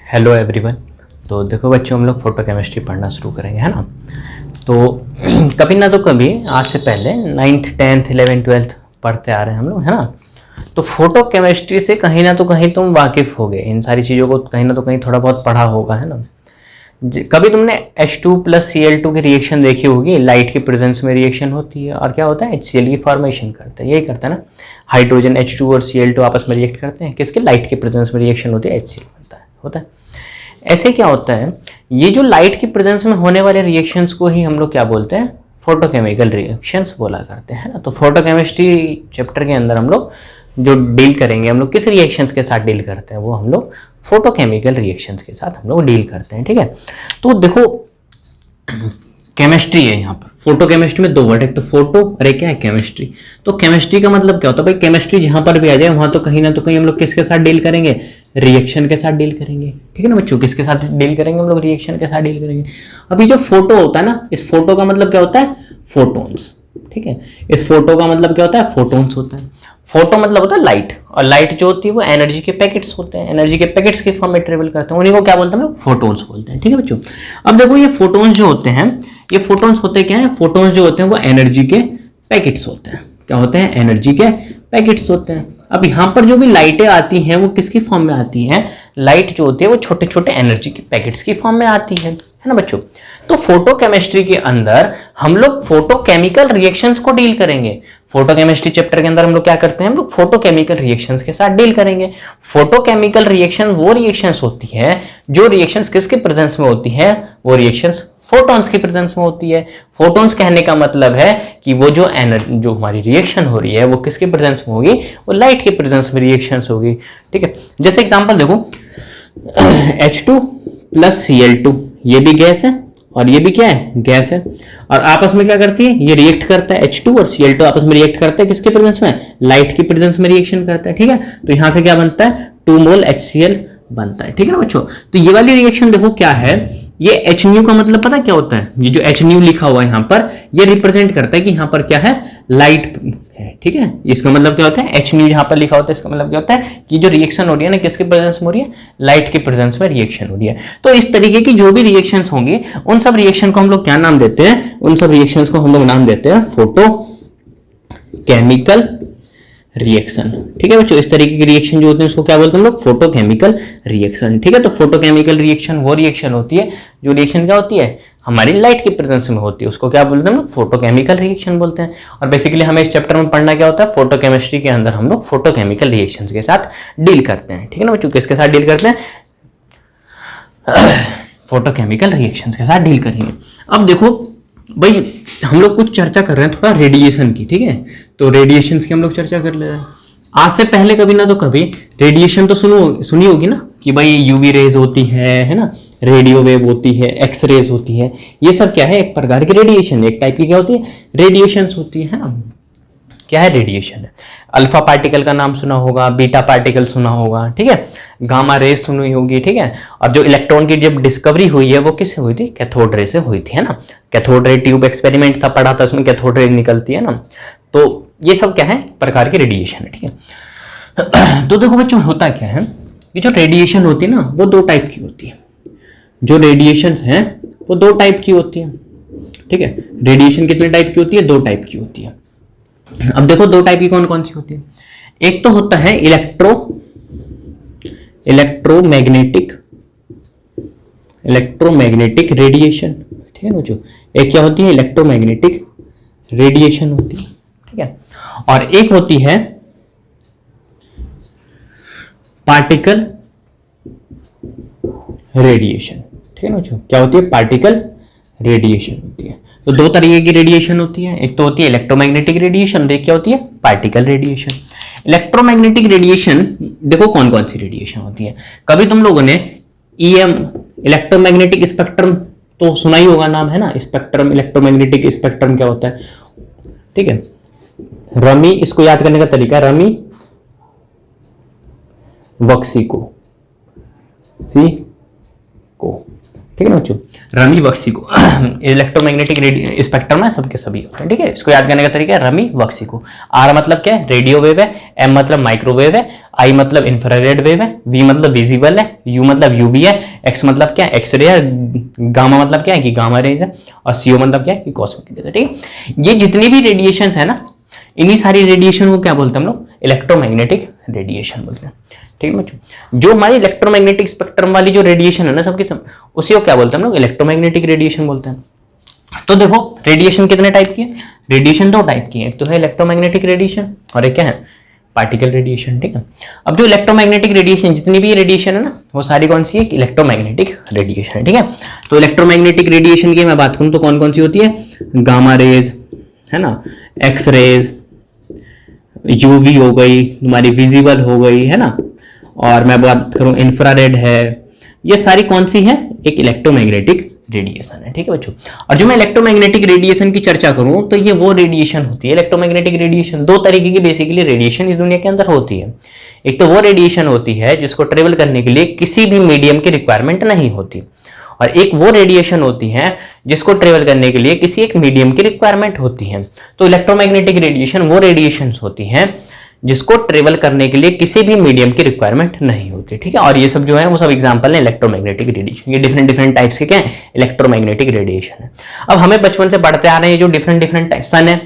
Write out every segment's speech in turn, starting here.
Hello everyone. तो देखो बच्चों, हम लोग फोटोकेमिस्ट्री पढ़ना शुरू करेंगे, है ना। तो कभी ना तो कभी आज से पहले 9th 10th 11th 12th पढ़ते आ रहे हैं हम लोग, है ना। तो फोटोकेमिस्ट्री से कहीं ना तो कहीं तुम वाकिफ हो गए, इन सारी चीज़ों को कहीं ना तो कहीं थोड़ा बहुत पढ़ा होगा, है ना। कभी तुमने H2 प्लस Cl2 की रिएक्शन देखी होगी, लाइट के प्रेजेंस में रिएक्शन होती है और क्या होता है, HCl की फॉर्मेशन करता है, यही करता है ना। हाइड्रोजन H2 और Cl2 आपस में रिएक्ट करते हैं, किसके, लाइट के प्रेजेंस में रिएक्शन होती है, HCl बनता है, होता है। ऐसे क्या होता है, ये जो लाइट की प्रेजेंस में होने वाले रिएक्शंस को ही हम लोग क्या बोलते हैं, फोटोकेमिकल रिएक्शंस बोला करते हैं ना। तो फोटोकेमिस्ट्री चैप्टर के अंदर हम लोग जो डील करेंगे, हम लोग किस रिएक्शंस के साथ डील करते हैं, वो हम लोग फोटोकेमिकल रिएक्शंस के साथ हम लोग डील करते हैं, ठीक है। तो देखो, केमिस्ट्री है यहाँ पर, फोटो केमिस्ट्री में दो वर्ड, एक तो फोटो और एक क्या है, केमिस्ट्री। तो केमिस्ट्री का मतलब क्या होता है भाई, केमिस्ट्री जहां पर भी आ जाए वहां तो कहीं ना तो कहीं हम लोग किसके साथ डील करेंगे, रिएक्शन के साथ डील करेंगे, ठीक है ना बच्चों। किसके साथ डील करेंगे हम लोग, रिएक्शन के साथ डील करेंगे। अभी जो फोटो होता है ना, इस फोटो का मतलब क्या होता है, फोटोन्स, ठीक है। इस फोटो का मतलब क्या होता है, फोटोन्स होता है। फोटो मतलब होता है लाइट, और लाइट जो होती है वो एनर्जी के पैकेट्स होते हैं, एनर्जी के पैकेट्स के फॉर्म में ट्रेवल करते हैं, उन्हीं को क्या बोलते हैं हम लोग, फोटोन्स बोलते हैं, ठीक है बच्चों। अब देखो, ये फोटोन्स जो होते हैं, ये फोटोन्स होते क्या है, फोटोन्स जो होते हैं वो एनर्जी के पैकेट्स होते हैं। क्या होते हैं, एनर्जी के पैकेट्स होते हैं। अब यहाँ पर जो भी लाइटें आती हैं वो किसकी फॉर्म में आती हैं, लाइट जो होती है वो छोटे छोटे एनर्जी के पैकेट्स की फॉर्म में आती है ना बच्चों। तो फोटोकेमिस्ट्री के अंदर हम लोग फोटोकेमिकल रिएक्शंस को डील करेंगे। फोटोकेमिस्ट्री चैप्टर के अंदर हम लोग क्या करते हैं, हम लोग फोटोकेमिकल रिएक्शंस के साथ डील करेंगे। फोटोकेमिकल रिएक्शन वो रिएक्शंस होती है जो रिएक्शंस किसके प्रेजेंस में होती है, वो रिएक्शंस फोटॉन्स की प्रेजेंस में होती है। फोटॉन्स कहने का मतलब है कि वो जो एनर्जी, जो हमारी रिएक्शन हो रही है वो किसके प्रेजेंस में होगी, वो लाइट के प्रेजेंस में रिएक्शंस होगी, ठीक है। जैसे एग्जांपल देखो, H2 प्लस Cl2, ये भी गैस है और ये भी क्या है, गैस है, और आपस में क्या करती है, ये रिएक्ट करता है, H2 और Cl2 आपस में रिएक्ट करता है, किसके प्रेजेंस में, लाइट की प्रेजेंस में रिएक्शन करता है, ठीक है। तो यहां से क्या बनता है, 2 मोल HCl बनता है, ठीक है ना बच्चों। तो ये वाली रिएक्शन देखो क्या है, ये H न्यू का मतलब पता क्या होता है, ये जो H न्यू लिखा हुआ है यहाँ पर, ये रिप्रेजेंट करता है कि यहाँ पर क्या है, लाइट है, ठीक है। इसका मतलब क्या होता है, H न्यू यहाँ पर लिखा होता है, इसका मतलब क्या होता है कि जो रिएक्शन हो रही है ना, किसके प्रेजेंस में हो रही है, लाइट के प्रेजेंस में रिएक्शन हो रही है। तो इस तरीके की जो भी रिएक्शंस होंगी, उन सब रिएक्शन को हम लोग क्या नाम देते हैं, उन सब रिएक्शंस को हम लोग नाम देते हैं फोटो केमिकल रिएक्शन, ठीक है बच्चों। इस तरीके की रिएक्शन जो होती है उसको क्या बोलते हैं हम लोग, फोटोकेमिकल रिएक्शन, ठीक है। तो फोटोकेमिकल रिएक्शन वो रिएक्शन होती है जो रिएक्शन क्या होती है, हमारी लाइट की प्रेजेंस में होती है, उसको क्या बोलते हैं हम लोग, फोटोकेमिकल रिएक्शन बोलते हैं। और बेसिकली हमें इस चैप्टर में पढ़ना क्या होता है, फोटोकेमिस्ट्री के अंदर हम लोग फोटोकेमिकल रिएक्शंस के साथ डील करते हैं, ठीक है ना बच्चों। किसके साथ डील करते हैं, फोटोकेमिकल रिएक्शंस के साथ डील करेंगे। अब देखो भाई, हम लोग कुछ चर्चा कर रहे हैं थोड़ा रेडिएशन की, ठीक है। तो रेडिएशंस की हम लोग चर्चा कर ले रहे हैं। आज से पहले कभी ना तो कभी रेडिएशन तो सुनी होगी ना, कि भाई यूवी रेज होती है ना, रेडियो वेव होती है, एक्स रेज होती है, ये सब क्या है, एक प्रकार की रेडिएशन, एक टाइप की क्या होती है, रेडिएशंस होती है ना। क्या है, रेडिएशन है। अल्फा पार्टिकल का नाम सुना होगा, बीटा पार्टिकल सुना होगा, ठीक है, गामा रे सुनी होगी, ठीक है। और जो इलेक्ट्रॉन की जब डिस्कवरी हुई है वो किससे हुई थी, कैथोड रे से हुई थी, है ना। कैथोड रे ट्यूब एक्सपेरिमेंट था, पढ़ा था, उसमें कैथोड रे निकलती है ना। तो ये सब क्या है, प्रकार की रेडिएशन है, ठीक है। तो देखो बच्चों, होता क्या है, ये जो रेडिएशन होती है ना, वो दो टाइप की होती है। जो रेडिएशंस हैं वो दो टाइप की होती है, ठीक है। रेडिएशन कितने टाइप की होती है, दो टाइप की होती है। अब देखो दो टाइप की कौन कौन सी होती है। एक तो होता है इलेक्ट्रोमैग्नेटिक रेडिएशन, ठीक है बच्चों। एक क्या होती है, इलेक्ट्रोमैग्नेटिक रेडिएशन होती है, ठीक है। और एक होती है पार्टिकल रेडिएशन, ठीक है ना बच्चों। क्या होती है, पार्टिकल रेडिएशन होती है। तो दो तरीके की रेडिएशन होती है, एक तो होती है इलेक्ट्रोमैग्नेटिक रेडिएशन, एक क्या होती है, पार्टिकल रेडिएशन। इलेक्ट्रोमैग्नेटिक रेडिएशन देखो कौन कौन सी रेडिएशन होती है। कभी तुम लोगों ने EM इलेक्ट्रोमैग्नेटिक स्पेक्ट्रम तो सुना ही होगा, नाम है ना, स्पेक्ट्रम, इलेक्ट्रोमैग्नेटिक स्पेक्ट्रम क्या होता है, ठीक है। रमी, इसको याद करने का तरीका, रमी वक्सी को, ठीक ठीक है बच्चों, रमी बख्शी को इलेक्ट्रोमैग्नेटिक स्पेक्ट्रम है सबके सभी होते हैं, ठीक है। इसको याद करने का तरीका है रमी बख्शी को। आर मतलब क्या है, रेडियो वेव है, एम मतलब माइक्रोवेव है, आई मतलब इंफ्रारेड वेव है, वी मतलब विजिबल है, यू मतलब यूवी है, एक्स मतलब क्या है, एक्सरे है, गामा मतलब क्या है कि गामा रेज है, और सीओ मतलब क्या है कि कॉस्मिक रेज है, ठीक है। ये जितनी भी रेडिएशन है ना, इन्हीं सारी रेडिएशन को क्या बोलते हैं हम लोग, इलेक्ट्रोमैग्नेटिक रेडिएशन बोलते हैं, ठीक है बच्चों। जो हमारी इलेक्ट्रोमैग्नेटिक स्पेक्ट्रम वाली जो रेडिएशन है ना सबकी सब, उसी को क्या बोलते हैं हम लोग, इलेक्ट्रोमैग्नेटिक रेडिएशन बोलते हैं। तो देखो रेडिएशन कितने टाइप की है, रेडिएशन दो टाइप की है, एक तो है इलेक्ट्रोमैग्नेटिक रेडिएशन और एक क्या है, पार्टिकल रेडिएशन, ठीक है। अब जो इलेक्ट्रोमैग्नेटिक रेडिएशन, जितनी भी रेडिएशन है ना, वो सारी कौन सी है, इलेक्ट्रोमैग्नेटिक रेडिएशन है, ठीक है। तो इलेक्ट्रोमैग्नेटिक रेडिएशन की मैं बात करूं तो कौन कौन सी होती है, गामा रेज है ना, एक्स रेज, यूवी हो गई तुम्हारी, विजिबल हो गई है ना, और मैं बात करूं इंफ्रारेड है, ये सारी कौन सी है, एक इलेक्ट्रोमैग्नेटिक रेडिएशन है, ठीक है बच्चों। और जो मैं इलेक्ट्रोमैग्नेटिक रेडिएशन की चर्चा करूं तो ये वो रेडिएशन होती है, इलेक्ट्रोमैग्नेटिक रेडिएशन दो तरीके की बेसिकली रेडिएशन इस दुनिया के अंदर होती है। एक तो वो रेडिएशन होती है जिसको ट्रेवल करने के लिए किसी भी मीडियम की रिक्वायरमेंट नहीं होती, और एक वो रेडिएशन होती है जिसको ट्रेवल करने के लिए किसी एक मीडियम की रिक्वायरमेंट होती है। तो इलेक्ट्रोमैग्नेटिक रेडिएशन वो रेडिएशंस होती हैं जिसको ट्रेवल करने के लिए किसी भी मीडियम की रिक्वायरमेंट नहीं होती, ठीक है। और ये सब जो है वो सब एग्जांपल है इलेक्ट्रोमैग्नेटिक रेडिएशन, ये डिफरेंट डिफरेंट टाइप्स के क्या है, इलेक्ट्रोमैग्नेटिक रेडिएशन है। अब हमें बचपन से पढ़ते आ रहे हैं जो डिफरेंट डिफरेंट टाइप, सन है,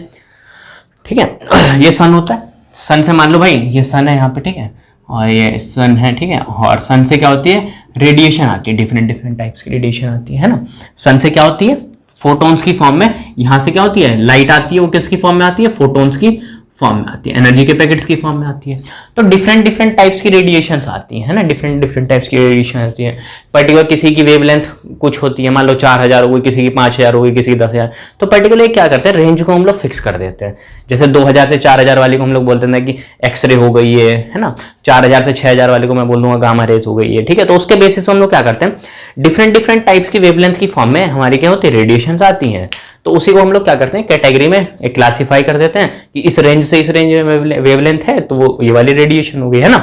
ठीक है, ये सन होता है, सन से मान लो भाई ये सन है यहाँ पे, ठीक है, और ये सन है, ठीक है, और सन से क्या होती है, रेडिएशन आती है, डिफरेंट डिफरेंट टाइप्स की रेडिएशन आती है ना। सन से क्या होती है, फोटॉन्स की फॉर्म में, यहां से क्या होती है, लाइट आती है, वो किसकी फॉर्म में आती है, फोटॉन्स की फॉर्म में आती है, एनर्जी के पैकेट्स की फॉर्म में आती है। तो डिफरेंट डिफरेंट टाइप्स की रेडिएशंस आती है ना, डिफरेंट डिफरेंट टाइप्स की रेडिएशन आती है। पर्टिकुलर किसी की वेवलेंथ कुछ होती है, मान लो 4000 हो गई, किसी की 5000 हो गई, किसी की 10,000, तो पर्टिकुलर क्या करते हैं, रेंज को हम लोग फिक्स कर देते हैं। जैसे 2000 से 4000 वाली को हम लोग बोलते हैं कि एक्सरे हो गई है ना, 4000 से 6000 वाली को मैं बोल दूंगा गामा रेज हो गई है, ठीक है। तो उसके बेसिस पर हम लोग क्या करते हैं, डिफरेंट डिफरेंट टाइप्स की वेवलेंथ की फॉर्म में हमारी क्या होती है, रेडिएशंस आती हैं। तो उसी को हम लोग क्या करते हैं, कैटेगरी में एक क्लासिफाई कर देते हैं कि इस रेंज से इस रेंज में वेवलेंथ है तो वो ये वाली रेडिएशन हो गई है ना।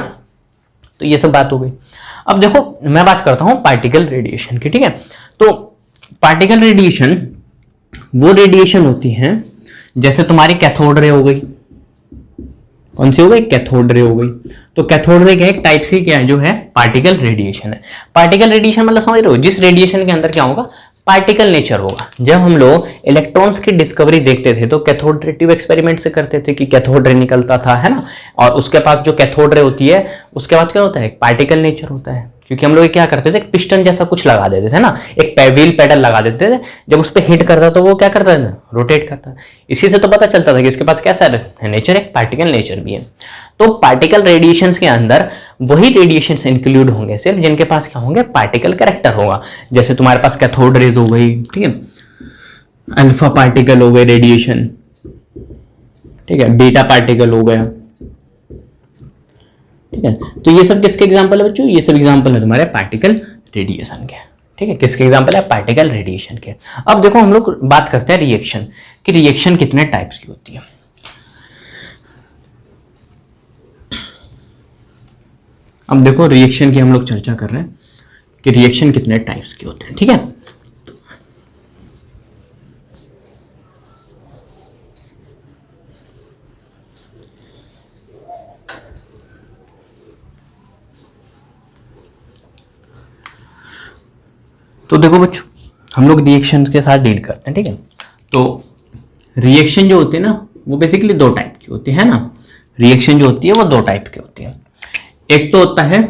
तो ये सब बात हो गई। अब देखो मैं बात करता हूं पार्टिकल रेडिएशन की, ठीक है। तो पार्टिकल रेडिएशन वो रेडिएशन होती है, जैसे तुम्हारी कैथोड रे हो गई, कौन सी हो गई, कैथोड रे हो गई। तो कैथोड रे क्या एक टाइप से क्या है, जो है पार्टिकल रेडिएशन है। पार्टिकल रेडिएशन मतलब समझ रहे हो, जिस रेडिएशन के अंदर क्या होगा, पार्टिकल नेचर होगा। जब हम लोग इलेक्ट्रॉन्स की डिस्कवरी देखते थे तो कैथोड रे ट्यूब एक्सपेरिमेंट से करते थे कि कैथोड रे निकलता था, है ना, और उसके पास जो कैथोड रे होती है उसके बाद क्या होता है, पार्टिकल नेचर होता है। क्योंकि हम लोग क्या करते थे, पिस्टन जैसा कुछ लगा देते थे ना, एक व्हील पेडल लगा देते थे, जब उस पर हिट करता तो वो क्या करता था, रोटेट करता। इसी से तो पता चलता था कि इसके पास कैसा नेचर है, पार्टिकल नेचर भी है। तो पार्टिकल रेडिएशंस के अंदर वही रेडिएशंस इंक्लूड होंगे सिर्फ जिनके पास क्या होंगे, पार्टिकल कैरेक्टर होगा। जैसे तुम्हारे पास कैथोड रेज हो गई, ठीक है, अल्फा पार्टिकल हो गए रेडिएशन, ठीक है, बीटा पार्टिकल हो गया, ठीक है। तो ये सब किसके एग्जांपल है बच्चों, ये सब एग्जांपल है तुम्हारे पार्टिकल रेडिएशन के, ठीक है। किसके एग्जांपल है, पार्टिकल रेडिएशन के। अब देखो हम लोग बात करते हैं रिएक्शन कि रिएक्शन कितने टाइप्स की होती है। अब देखो रिएक्शन की हम लोग चर्चा कर रहे हैं कि रिएक्शन कितने टाइप्स के होते हैं, ठीक है। तो देखो बच्चों हम लोग रिएक्शन के साथ डील करते हैं, ठीक है। तो रिएक्शन जो होती है ना वो बेसिकली दो टाइप की होती है ना, रिएक्शन जो होती है वो दो टाइप की होती है। एक तो होता है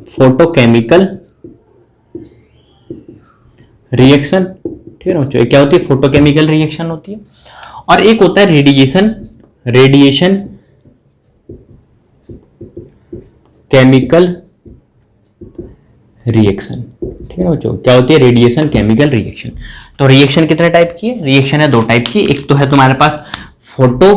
फोटोकेमिकल रिएक्शन, ठीक है ना बच्चों, क्या होती है, फोटोकेमिकल रिएक्शन होती है। और एक होता है रेडिएशन केमिकल रिएक्शन, ठीक है ना बच्चों, क्या होती है, रेडिएशन केमिकल रिएक्शन। तो रिएक्शन कितने टाइप की है, रिएक्शन है दो टाइप की। एक तो है तुम्हारे पास फोटो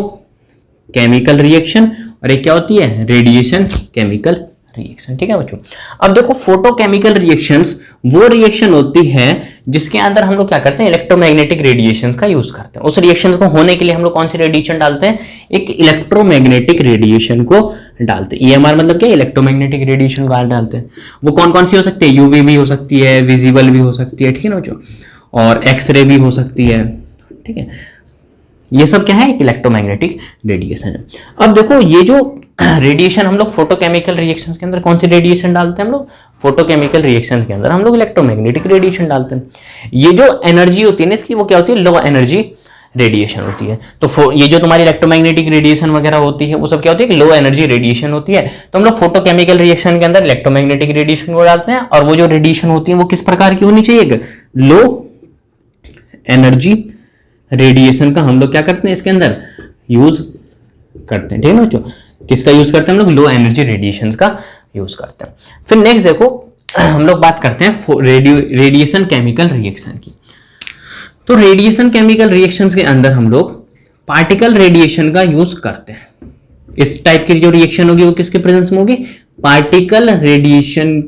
केमिकल रिएक्शन और एक क्या होती है, रेडिएशन केमिकल रिएक्शन। ठीक है बच्चों, अब देखो फोटोकेमिकल रिएक्शंस वो रिएक्शन होती है जिसके अंदर हम लोग क्या करते हैं, इलेक्ट्रोमैग्नेटिक रेडिएशंस का यूज करते हैं। उस रिएक्शंस को होने के लिए हम लोग कौन सी रेडिएशन डालते हैं, एक इलेक्ट्रोमैग्नेटिक रेडिएशन को डालते हैं। ईएमआर मतलब क्या, इलेक्ट्रोमैग्नेटिक रेडिएशन को डालते हैं। वो कौन कौन सी हो सकती है, यूवी भी हो सकती है, विजिबल भी हो सकती है, ठीक है ना बच्चों, और एक्सरे भी हो सकती है। ठीक है, ये सब क्या है, एक इलेक्ट्रोमैग्नेटिक रेडिएशन है। अब देखो ये जो रेडिएशन हम लोग फोटोकेमिकल रिएक्शंस के अंदर कौन सी रेडिएशन डालते हैं, हम लोग फोटोकेमिकल रिएक्शन के अंदर हम लोग इलेक्ट्रोमैग्नेटिक रेडिएशन डालते हैं। ये जो एनर्जी होती है ना इसकी, वो क्या होती है, लो एनर्जी रेडिएशन होती है। तो ये जो तुम्हारी इलेक्ट्रोमैग्नेटिक रेडिएशन वगैरह होती है वो सब क्या होती है, लो एनर्जी रेडिएशन होती है। तो हम लोग फोटोकेमिकल रिएक्शन के अंदर इलेक्ट्रोमैग्नेटिक रेडिएशन को डालते हैं, और वो जो रेडिएशन होती है वो किस प्रकार की होनी चाहिए, लो एनर्जी रेडिएशन का हम लोग क्या करते हैं इसके अंदर यूज करते हैं। ठीक है ना बच्चों, किसका यूज करते हैं हम लोग, लो एनर्जी रेडिएशंस का यूज करते हैं। फिर नेक्स्ट देखो हम लोग बात करते हैं रेडिएशन केमिकल रिएक्शन की। तो रेडिएशन केमिकल रिएक्शंस के अंदर हम लोग पार्टिकल रेडिएशन का यूज करते हैं। इस टाइप की जो रिएक्शन होगी वो किसके प्रेजेंस में होगी, पार्टिकल रेडिएशन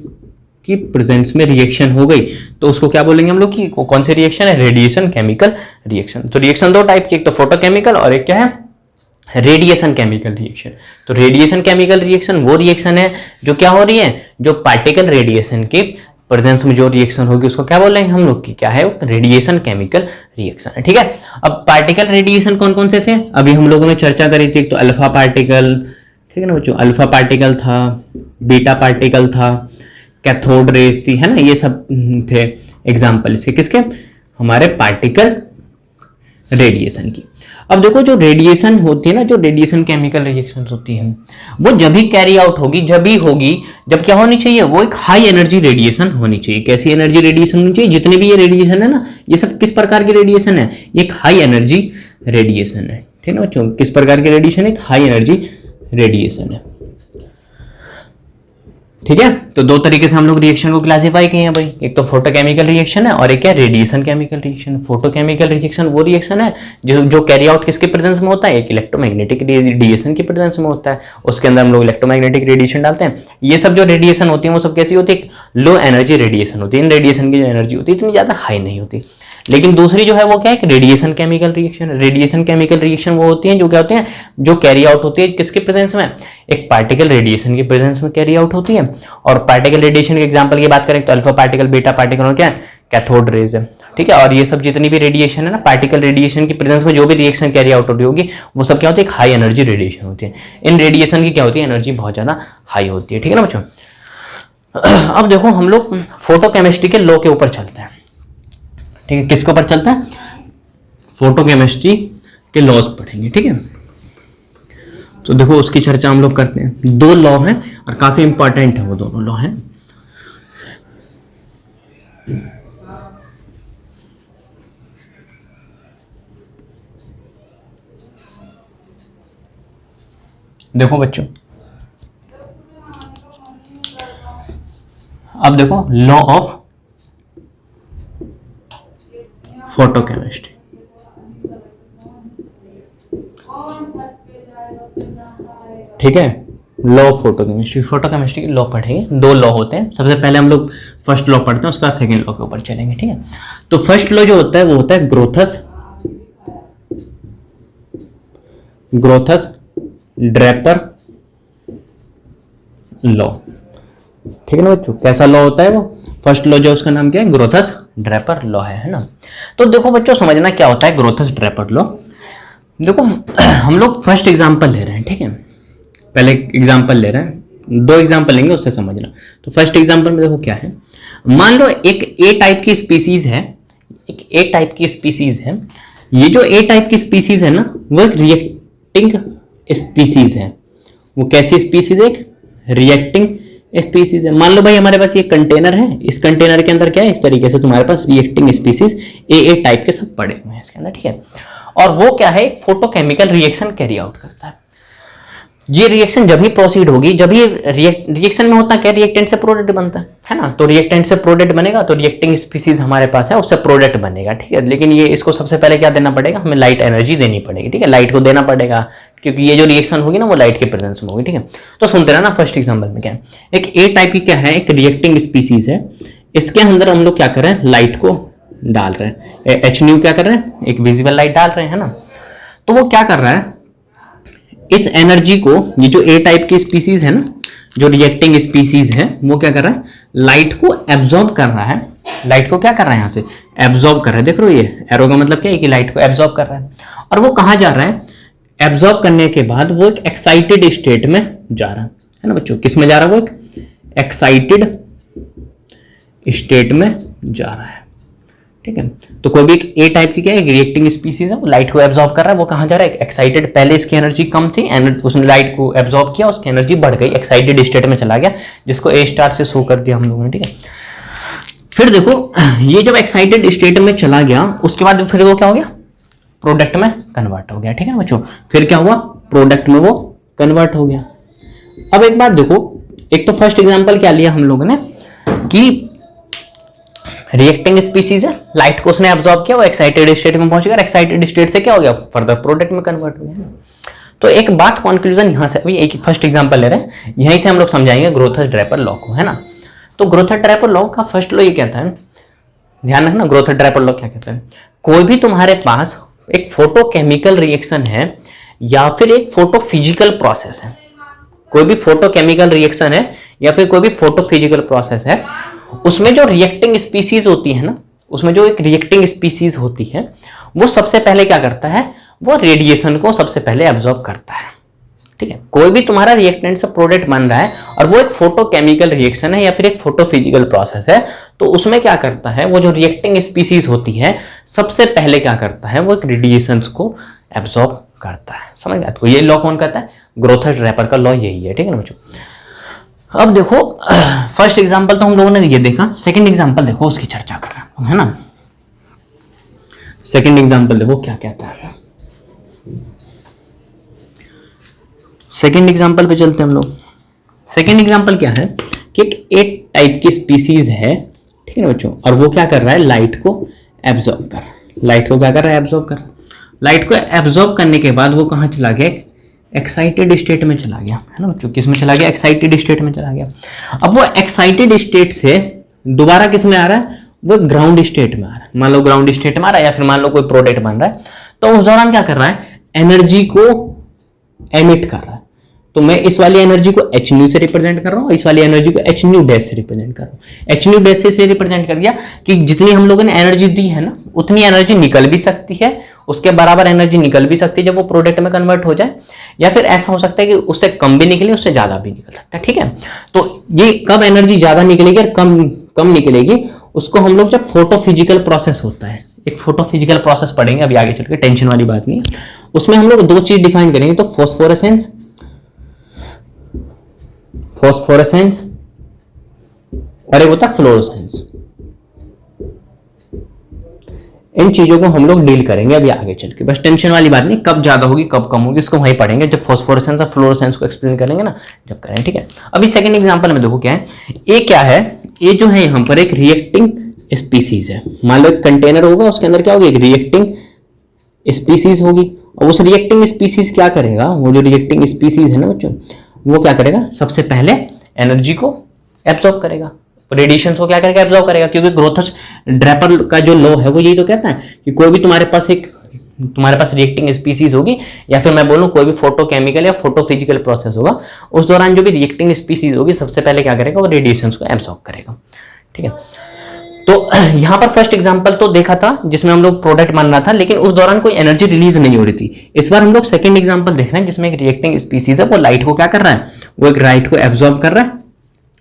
की प्रेजेंस में रिएक्शन हो गई तो उसको क्या बोलेंगे हम लोग कि कौन सी रिएक्शन है, रेडिएशन केमिकल रिएक्शन। तो रिएक्शन दो टाइप की, एक तो फोटोकेमिकल और एक क्या है, रेडिएशन केमिकल रिएक्शन। तो रेडिएशन केमिकल रिएक्शन वो रिएक्शन है जो क्या हो रही है, जो पार्टिकल रेडिएशन की प्रेजेंस में जो रिएक्शन होगी उसको क्या बोलेंगे हम लोग कि क्या है, रेडिएशन केमिकल रिएक्शन है। ठीक है, अब पार्टिकल रेडिएशन कौन कौन से थे, अभी हम लोगों ने चर्चा करी थी। एक तो अल्फा पार्टिकल, ठीक है ना बच्चों, अल्फा पार्टिकल था, बीटा पार्टिकल था, कैथोड रेज थी, है ना, ये सब थे एग्जाम्पल इसके, किसके, हमारे पार्टिकल रेडिएशन की। अब देखो जो रेडिएशन होती है ना, जो रेडिएशन केमिकल रिएक्शन होती है वो जब भी कैरी आउट होगी, जब भी होगी, जब क्या होनी चाहिए, वो एक हाई एनर्जी रेडिएशन होनी चाहिए। कैसी एनर्जी रेडिएशन होनी चाहिए, जितने भी ये रेडिएशन है ना, ये सब किस प्रकार की रेडिएशन है, एक हाई एनर्जी रेडिएशन है। ठीक है ना बच्चों, किस प्रकार की रेडिएशन है, एक हाई एनर्जी रेडिएशन है। ठीक है, तो दो तरीके से हम लोग रिएक्शन को क्लासिफाई किए हैं भाई, एक तो फोटोकेमिकल रिएक्शन है और एक क्या, radiation chemical reaction. Photochemical reaction वो रिएक्शन है जो कैरी आउट किसके प्रेजेंस में होता है, एक इलेक्ट्रोमैग्नेटिक रेडिएशन के प्रेजेंस में होता है, उसके अंदर हम लोग इलेक्ट्रोमैग्नेटिक रेडिएशन डालते हैं। ये सब जो रेडिएशन होती है वो सब कैसी होती है, लो एनर्जी रेडिएशन होती है। इन रेडिएशन की जो एनर्जी होती है इतनी ज्यादा हाई नहीं होती। लेकिन दूसरी जो है वो क्या है, radiation chemical reaction. Radiation chemical reaction वो होती है जो क्या होती है, जो कैरी आउट होती है किसके प्रेजेंस में, एक पार्टिकल रेडिएशन के प्रेजेंस में कैरी आउट होती है। और पार्टिकल रेडिएशन के एग्जांपल की बात करें तो अल्फा पार्टिकल, बीटा पार्टिकल और क्या, कैथोड रेज है। ठीक है, और ये सब जितनी भी रेडिएशन है ना, पार्टिकल रेडिएशन की प्रेजेंस में जो भी रिएक्शन कैरी आउट हो रही होगी वो सब क्या होती है, एक हाई एनर्जी रेडिएशन होती है। इन रेडिएशन की क्या होती है, एनर्जी बहुत ज्यादा हाई होती है। ठीक है ना बच्चों, अब देखो हम लोग फोटोकेमिस्ट्री के लॉ के ऊपर चलते हैं। ठीक है, किसके ऊपर चलता है, फोटोकेमिस्ट्री के लॉज पढ़ेंगे। ठीक है, तो देखो उसकी चर्चा हम लोग करते हैं। दो लॉ हैं और काफी इंपॉर्टेंट है वो दोनों लॉ हैं। देखो बच्चों, अब देखो लॉ ऑफ फोटोकेमिस्ट्री। ठीक है, लॉ ऑफ फोटोकेमिस्ट्री, फोटोकेमिस्ट्री के लॉ पढ़ेंगे। दो लॉ होते हैं, सबसे पहले हम लोग फर्स्ट लॉ पढ़ते हैं, उसके बाद सेकंड लॉ के ऊपर चलेंगे। ठीक है, तो फर्स्ट लॉ जो होता है वो होता है ग्रोथस ड्रैपर लॉ। ठीक है ना बच्चों, कैसा लॉ होता है वो, फर्स्ट लॉ जो उसका नाम क्या है, ग्रोथस ड्रैपर लॉ है ना। तो देखो बच्चों समझना क्या होता है ग्रोथस ड्रैपर लॉ। देखो हम लोग फर्स्ट एग्जांपल ले रहे हैं। ठीक है, पहले एग्जांपल ले रहे हैं, दो एग्जांपल लेंगे उससे समझना। तो फर्स्ट एग्जांपल में देखो क्या है, मान लो एक ए टाइप की स्पीसीज है, एक ए टाइप की स्पीसीज है। ये जो ए टाइप की स्पीसीज है ना, वो एक रिएक्टिंग स्पीसीज है। वो कैसी स्पीसीज है, एक रिएक्टिंग स्पीसीज है। मान लो भाई हमारे पास ये कंटेनर है, इस कंटेनर के अंदर क्या है, इस तरीके से तुम्हारे पास रिएक्टिंग स्पीसीज ए टाइप के सब पड़े हुए हैं इसके अंदर। ठीक है, और वो क्या है, फोटोकेमिकल रिएक्शन कैरी आउट करता है। ये रिएक्शन जब भी प्रोसीड होगी, जब ये रिएक्शन में होता क्या, रिएक्टेंट से प्रोडक्ट बनता है ना। तो रिएक्टेंट से प्रोडक्ट बनेगा तो रिएक्टिंग स्पीसीज हमारे पास है, उससे प्रोडक्ट बनेगा। ठीक है, लेकिन ये इसको सबसे पहले क्या देना पड़ेगा, हमें लाइट एनर्जी देनी पड़ेगी। ठीक है, लाइट को देना पड़ेगा, क्योंकि ये जो रिएक्शन होगी ना वो लाइट के प्रेजेंस में होगी, ठीक है। तो सुनते रहना फर्स्ट एग्जांपल में क्या है, एक ए टाइप की क्या है, एक रिएक्टिंग स्पीसीज है, इसके अंदर हम लोग क्या कर रहे हैं, लाइट को डाल रहे हैं, एच न्यू क्या कर रहे हैं, एक विजिबल लाइट डाल रहे हैं ना। तो वो क्या कर रहा है, इस एनर्जी को, ये जो ए टाइप की स्पीसीज है ना, जो रिएक्टिंग स्पीसीज है, वो क्या कर रहा है, लाइट को एब्जॉर्ब कर रहा है, लाइट को क्या कर रहा है, यहां से एब्जॉर्ब कर रहा है। देख रहे हो ये एरो का मतलब क्या है कि लाइट को एब्जॉर्ब कर रहा है। और वो कहां जा रहा है, एब्जॉर्ब करने के बाद वो एक एक्साइटेड स्टेट में जा रहा है ना बच्चों, किस में जा रहा है, वो एक एक्साइटेड स्टेट में जा रहा है, ठीक है। तो कोई भी ए टाइप की क्या है, रिएक्टिंग स्पीसीज है, वो लाइट को एब्जॉर्ब कर रहा है, वो कहां जा रहा है, एक्साइटेड, पहले इसकी एनर्जी कम थी, उसने लाइट को एब्जॉर्ब किया, उसकी एनर्जी बढ़ गई, एक्साइटेड स्टेट में चला गया, जिसको ए स्टार से शो कर दिया हम लोगों ने, ठीक है। फिर देखो ये जब एक्साइटेड स्टेट में चला गया, उसके बाद फिर वो क्या हो गया, प्रोडक्ट में कन्वर्ट हो गया, ठीक है बच्चों। फिर क्या हुआ, प्रोडक्ट में वो कन्वर्ट हो गया। अब एक बात देखो, एक तो फर्स्ट एग्जांपल क्या लिया हम लोगों ने कि रिएक्टिंग स्पीसीज है, लाइट को उसने एब्जॉर्ब किया, वो एक्साइटेड स्टेट में पहुंच गया, एक्साइटेड स्टेट से क्या हो गया, फर्दर प्रोडक्ट में कन्वर्ट हो गया। तो एक बात कंक्लूजन यहां से, अभी एक फर्स्ट एग्जांपल ले रहे हैं, यहीं से हम लोग समझाएंगे ग्रोथर-ड्रैपर लॉ को, है ना। तो ग्रोथर-ड्रैपर लॉ का फर्स्ट लॉ ये कहता है, ध्यान रखना, ग्रोथर-ड्रैपर लॉ क्या कहता है, कोई भी तुम्हारे पास एक फोटोकेमिकल रिएक्शन है या फिर एक फोटोफिजिकल प्रोसेस है, कोई भी फोटोकेमिकल रिएक्शन है या फिर कोई भी फोटोफिजिकल प्रोसेस है, उसमें जो रिएक्टिंग स्पीसीज होती है ना, उसमें जो एक रिएक्टिंग स्पीसीज होती है, वो सबसे पहले क्या करता है, वो रेडिएशन को सबसे पहले एब्जॉर्ब करता है, ठीक है। कोई भी तुम्हारा रिएक्टेंट से प्रोडक्ट बन रहा है और वो एक फोटोकेमिकल रिएक्शन है या फिर एक फोटोफिजिकल प्रोसेस है, तो उसमें क्या करता है, वो जो रिएक्टिंग स्पीसीज होती है, सबसे पहले क्या करता है, वो एक रेडिएशंस को एब्जॉर्ब करता है, समझ गया। तो ये लॉ कौन कहता है, ग्रोथर-ड्रैपर का लॉ यही है, ठीक है ना बच्चों। अब देखो फर्स्ट एग्जांपल तो हम लोगों ने ये देखा, सेकंड एग्जांपल देखो, उसकी चर्चा कर रहे हैं, है ना। सेकंड एग्जांपल देखो क्या कहता है, सेकंड एग्जांपल पे चलते हैं हम लोग। सेकंड एग्जांपल क्या है कि एक टाइप की स्पीसीज है, ठीक है ना बच्चों, और वो क्या कर रहा है, लाइट को एब्जॉर्ब कर रहा है, लाइट को क्या कर रहा है, एब्जॉर्ब कर रहा है। लाइट को एब्जॉर्ब करने के बाद वो कहां चला गया, एक्साइटेड स्टेट में चला गया, है ना बच्चों, किस में चला गया, एक्साइटेड स्टेट में चला गया। अब वो एक्साइटेड स्टेट से दोबारा किस में आ रहा है, वो ग्राउंड स्टेट में आ रहा है, मान लो ग्राउंड स्टेट में आ रहा है, या फिर मान लो कोई प्रोडक्ट बन रहा है, तो उस दौरान क्या कर रहा है, एनर्जी को एमिट कर रहा है। तो मैं इस वाली एनर्जी को एच न्यू से रिप्रेजेंट कर रहा हूं, इस वाली एनर्जी को एच न्यू डैश से रिप्रेजेंट कर रहा हूं। एच न्यू डैश से रिप्रेजेंट कर दिया कि जितनी हम लोगों ने एनर्जी दी है ना, उतनी एनर्जी निकल भी सकती है, उसके बराबर एनर्जी निकल भी सकती है जब वो प्रोडक्ट में कन्वर्ट हो जाए, या फिर ऐसा हो सकता है कि उससे कम भी निकले, उससे ज्यादा भी निकल सकता है, ठीक है। तो ये कब एनर्जी ज्यादा निकलेगी और कम निकलेगी, उसको हम लोग जब फोटोफिजिकल प्रोसेस होता है, एक फोटोफिजिकल प्रोसेस पढ़ेंगे अभी आगे चल के, टेंशन वाली बात नहीं है। उसमें हम लोग दो चीज डिफाइन करेंगे, तो फॉस्फोरेसेंस और एक होता है फ्लोरोसेंस। इन चीजों को हम लोग डील करेंगे अभी आगे चल के, बस टेंशन वाली बात नहीं, कब ज्यादा होगी कब कम होगी इसको वहीं पढ़ेंगे जब फॉस्फोरेसेंस और फ्लोरोसेंस को एक्सप्लेन करेंगे ना, जब करें, ठीक है। अभी सेकंड एग्जांपल में देखो क्या है, ये क्या है, ये जो है यहां पर एक रिएक्टिंग स्पीसीज है। मान लो एक कंटेनर होगा, उसके अंदर क्या होगी, एक रिएक्टिंग स्पीसीज होगी, और उस रिएक्टिंग स्पीसीज क्या करेगा, वो जो रिएक्टिंग स्पीसीज है ना बच्चों, वो क्या करेगा, सबसे पहले एनर्जी को एब्जॉर्ब करेगा, रेडिएशन को क्या करेगा, एब्जॉर्ब करेगा, क्योंकि ग्रोथर-ड्रैपर का जो लॉ है वो यही तो कहता है कि कोई भी तुम्हारे पास रिएक्टिंग स्पीसीज होगी, या फिर मैं बोलूं कोई भी फोटोकेमिकल या फोटोफिजिकल प्रोसेस होगा, उस दौरान जो भी रिएक्टिंग स्पीसीज होगी सबसे पहले क्या करेगा, वो रेडिएशन को एब्जॉर्ब करेगा, ठीक है। तो यहां पर फर्स्ट एग्जांपल तो देखा था जिसमें हम लोग प्रोडक्ट बन रहा था, लेकिन उस दौरान कोई एनर्जी रिलीज नहीं हो रही थी। इस बार हम लोग सेकंड एग्जांपल देख रहे हैं जिसमें एक रिएक्टिंग स्पीसीज है, वो लाइट को क्या कर रहा है, वो एक लाइट को एब्जॉर्ब कर रहा है,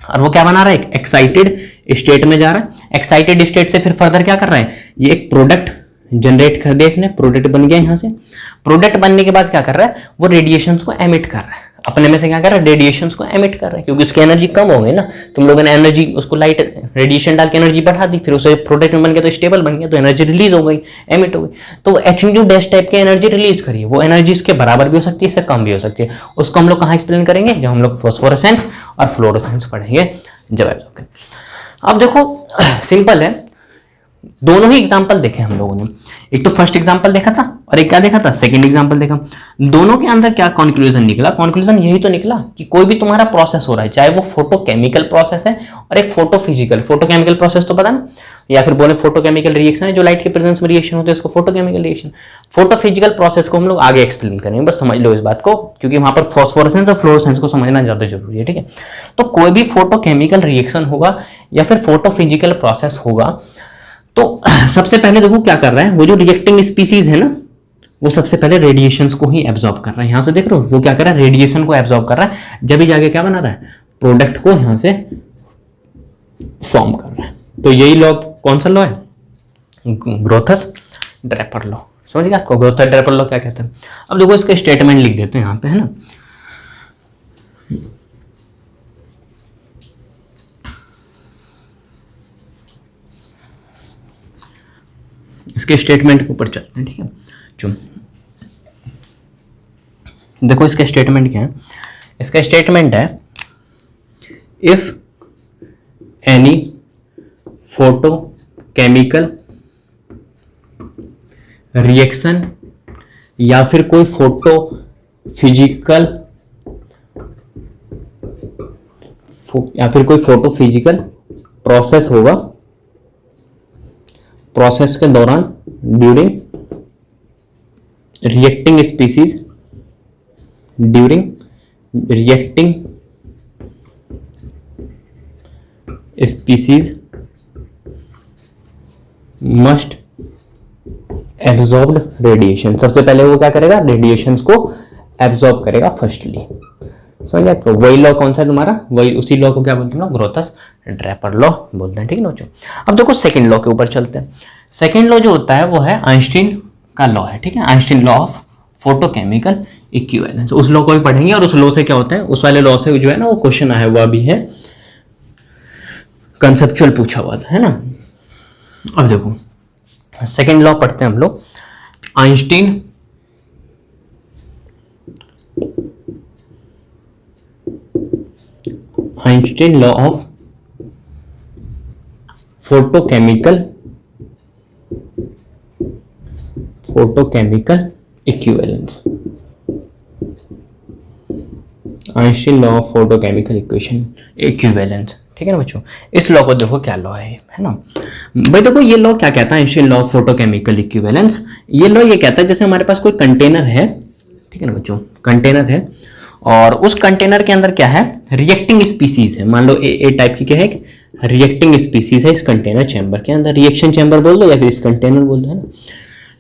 और वो क्या बना रहा है, एक एक्साइटेड स्टेट में जा रहा है। एक्साइटेड स्टेट से फिर फर्दर क्या कर रहा है, ये एक प्रोडक्ट जनरेट कर दिया इसने, प्रोडक्ट बन गया यहां से। प्रोडक्ट बनने के बाद क्या कर रहा है, वो रेडिएशंस को एमिट कर रहा है, अपने में से क्या कर रहा है, रेडिएशंस को एमिट कर रहा है, क्योंकि उसकी एनर्जी कम हो गई ना, तुम लोगों ने एनर्जी उसको लाइट रेडिएशन डाल के एनर्जी बढ़ा दी, फिर उसे प्रोडक्ट में बन गया तो स्टेबल बन गया, तो एनर्जी रिलीज हो गई, एमिट हो गई। तो एच न्यू डैश टाइप की एनर्जी रिलीज करी, वो एनर्जी इसके बराबर भी हो सकती है, इससे कम भी हो सकती है। उसको हम लोग कहाँ एक्सप्लेन करेंगे, जब हम लोग फॉस्फोरेसेंस और फ्लोरोसेंस पढ़ेंगे जब। अब देखो सिंपल है, दोनों ही एग्जाम्पल देखे हम लोगों ने। एक तो फर्स्ट एग्जांपल देखा था और एक क्या देखा था, सेकंड एग्जांपल देखा। दोनों के अंदर क्या कंक्लूजन निकला, कंक्लूजन यही तो निकला कि कोई भी तुम्हारा प्रोसेस हो रहा है, चाहे वो फोटोकेमिकल प्रोसेस है और एक फोटोफिजिकल। फोटोकेमिकल प्रोसेस तो पता ना, या फिर बोले फोटोकेमिकल रिएक्शन है जो लाइट के प्रेजेंस में रिएक्शन होते हैं, उसको फोटोकेमिकल रिएक्शन। फोटोफिजिकल प्रोसेस को हम लोग आगे एक्सप्लेन करेंगे, बस समझ लो इस बात को, क्योंकि वहां पर फॉस्फोरेसेंस और फ्लोरोसेंस को समझना ज्यादा जरूरी है, ठीक है। तो कोई भी फोटोकेमिकल रिएक्शन होगा या फिर फोटोफिजिकल प्रोसेस होगा, तो सबसे पहले देखो क्या कर रहा है, वो जो रिएक्टिंग स्पीसीज है ना, वो सबसे पहले रेडिएशंस को ही एब्जॉर्ब कर रहा है। यहां से देख रहे हो वो क्या कर रहा है, रेडिएशन को एब्जॉर्ब कर रहा है, जब भी जाके क्या बना रहा है, प्रोडक्ट को यहां से फॉर्म कर रहा है। तो यही लॉ कौन सा लॉ है, ग्रोथस ड्रेपर लॉ। समझ गया आपको, ग्रोथस ड्रेपर लॉ क्या कहते हैं। अब देखो इसका स्टेटमेंट लिख देते हैं यहां पे, है ना। इसके स्टेटमेंट के ऊपर चलते हैं, ठीक है। चलो देखो इसका स्टेटमेंट क्या है, इसका स्टेटमेंट है इफ एनी फोटोकेमिकल रिएक्शन या फिर कोई फोटो फिजिकल या फिर कोई फोटो फिजिकल प्रोसेस होगा, प्रोसेस के दौरान during reacting species, during reacting species must absorbed radiation. सबसे पहले वो क्या करेगा, रेडिएशंस को एब्जॉर्ब करेगा फर्स्टली। समझ गया, तो वही लॉ कौन सा है तुम्हारा, वही उसी लॉ को क्या बोलते हैं, ग्रोथस ड्रेपर लॉ बोलते हैं, ठीक है बच्चों। अब देखो सेकंड लॉ के ऊपर चलते हैं। सेकंड लॉ जो होता है वो है आइंस्टीन का लॉ है, ठीक है। Einstein law of photochemical equivalence, उस लॉ को भी पढ़ेंगे। और उस लॉ से क्या होता है, उस वाले लॉ से जो है ना वो क्वेश्चन आया हुआ भी है, कंसेप्चुअल पूछा हुआ था, है ना। अब देखो सेकंड लॉ पढ़ते हैं हम लोग, Einstein law of photochemical equivalence. Einstein law of photochemical equivalence, ठीक है ना बच्चों। इस लॉ को देखो क्या लॉ है ना भाई। देखो ये लॉ क्या कहता है, Einstein law of photochemical equivalence. ये लॉ ये कहता है जैसे हमारे पास कोई कंटेनर है, ठीक है ना बच्चों, कंटेनर है और उस कंटेनर के अंदर क्या है, रिएक्टिंग स्पीसीज है। मान लो ए टाइप की क्या है, रिएक्टिंग स्पीसीज है इस कंटेनर चैम्बर के अंदर, रिएक्शन चैम्बर बोल दो या फिर इस कंटेनर बोल दो, है ना।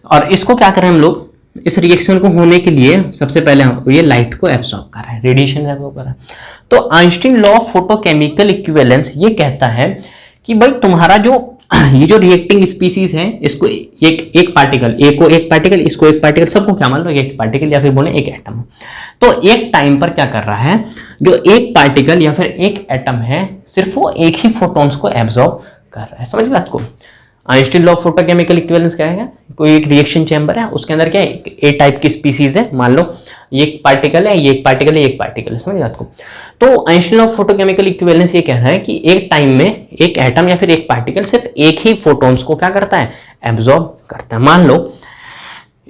और इसको क्या करें हम लोग, इस रिएक्शन को होने के लिए सबसे पहले हम ये लाइट को एब्सॉर्ब कर रहा है, रेडिएशन एब्सॉर्ब कर रहा है। तो Einstein law of photochemical equivalence ये कहता है कि भाई तुम्हारा जो ये जो रिएक्टिंग स्पीसीज है, इसको एक पार्टिकल, ए को एक पार्टिकल, इसको एक पार्टिकल, सबको क्या मान लो एक पार्टिकल या फिर बोले एक एटम। तो एक टाइम पर क्या कर रहा है, जो एक पार्टिकल या फिर एक एटम है, सिर्फ वो एक ही फोटॉन्स को एब्सॉर्ब कर रहा है। समझ बात को। Einstein law of photochemical equivalence क्या है, कोई एक रिएक्शन चैम्बर है, उसके अंदर क्या है, ए टाइप की स्पीसीज है, मान लो ये एक पार्टिकल है, ये एक पार्टिकल है, एक पार्टिकल है। समझ आपको। तो Einstein law of photochemical equivalence ये कह रहा है कि एक टाइम में एक एटम या फिर एक पार्टिकल सिर्फ एक ही फोटॉन्स को क्या करता है, एब्सॉर्ब करता है। मान लो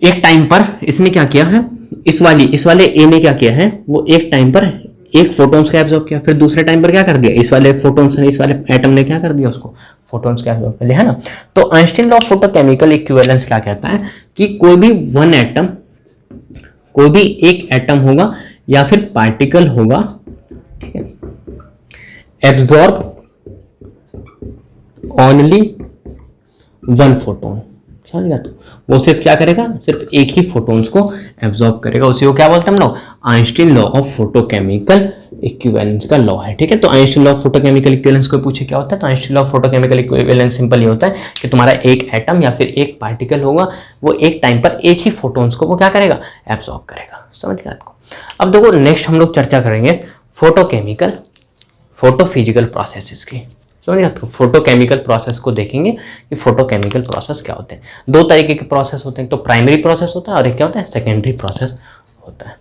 एक टाइम पर इसने क्या किया है, इस वाले ए ने क्या किया है, वो एक टाइम पर एक फोटॉन्स का एब्सॉर्ब किया, फिर दूसरे टाइम पर क्या कर दिया, इस वाले फोटॉन्स ने, इस वाले एटम ने क्या कर दिया, उसको फोटॉन्स का एब्सॉर्ब कर लिया, है ना। तो Einstein law of photochemical equivalence क्या कहता है कि कोई भी वन एटम, कोई भी एक एटम होगा या फिर पार्टिकल होगा, ठीक है, एब्सॉर्ब ओनली वन फोटोन। समझ गया। तो वो सिर्फ क्या करेगा, सिर्फ एक ही फोटॉन्स को एब्सॉर्ब करेगा, उसी को क्या बोलते हैं हम लोग, Einstein law of photochemical equivalence का लॉ है, ठीक है। तो Einstein law of photochemical equivalence को पूछे क्या होता है, तो Einstein law of photochemical equivalence simple ये होता है कि तुम्हारा एक एटम या फिर एक पार्टिकल होगा, वो एक टाइम पर एक ही फोटॉन्स को वो क्या करेगा, एब्सॉर्ब करेगा। समझ गया आपको। अब देखो नेक्स्ट हम लोग चर्चा करेंगे फोटोकेमिकल फोटोफिजिकल प्रोसेसेस की। समझिए, तो फोटोकेमिकल प्रोसेस को देखेंगे कि फोटोकेमिकल प्रोसेस क्या होते हैं। दो तरीके के प्रोसेस होते हैं, तो प्राइमरी प्रोसेस होता है और एक क्या होता है, सेकेंडरी प्रोसेस होता है।